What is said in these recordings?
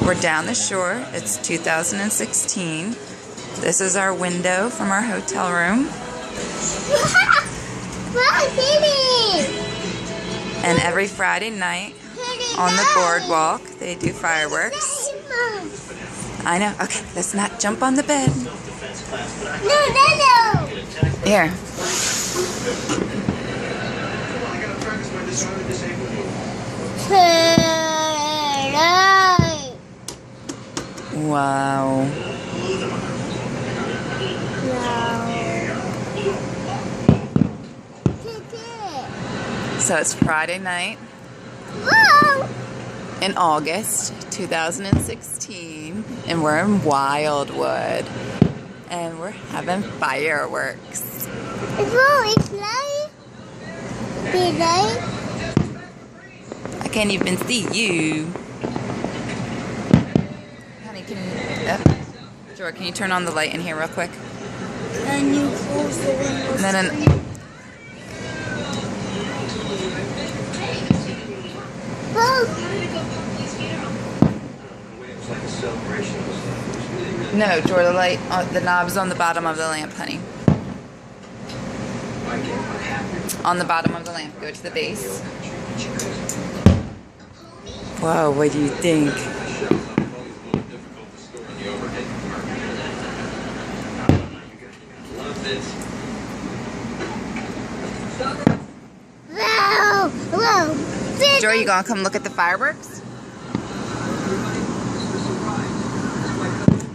We're down the shore. It's 2016. This is our window from our hotel room. And every Friday night on the boardwalk, they do fireworks. I know. Okay, let's not jump on the bed. No. Here. Wow. So it's Friday night in August 2016, and we're in Wildwood, and we're having fireworks. It's light. I can't even see you. Honey, Jordan, can you turn on the light in here real quick? And you close the windows. And then no, Jordan, the light, the knob's on the bottom of the lamp, honey. On the bottom of the lamp. Go to the base. Whoa, what do you think? Joy, you gonna come look at the fireworks?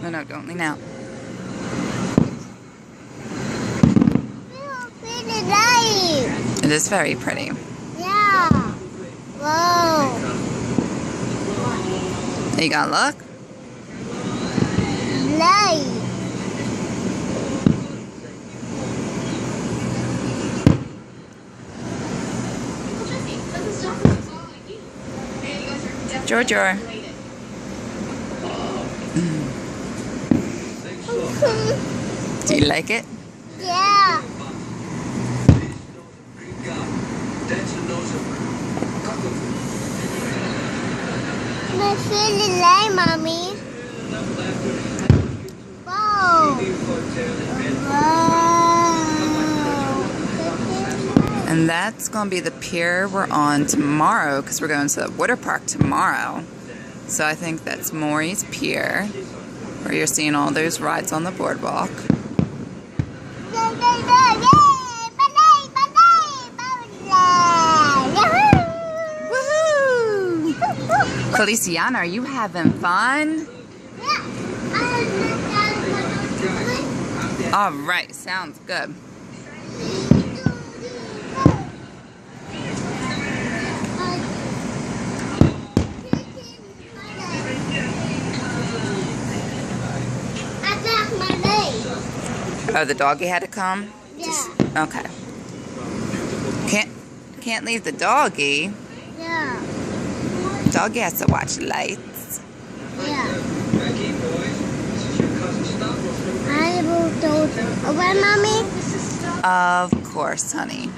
No, don't lean out. It is very pretty. Yeah. Whoa. Are you gonna look? Light. Georgia. Do you like it? Yeah. I feel the light, Mommy. Wow. And that's going to be the pier we're on tomorrow, because we're going to the water park tomorrow. So I think that's Maury's Pier, where you're seeing all those rides on the boardwalk. Woohoo! Feliciana, are you having fun? All right, sounds good. Oh, the doggy had to come? Yeah. Okay. Can't leave the doggy. Yeah. Doggy has to watch the lights. Yeah. I will do it. Mommy? Of course, honey.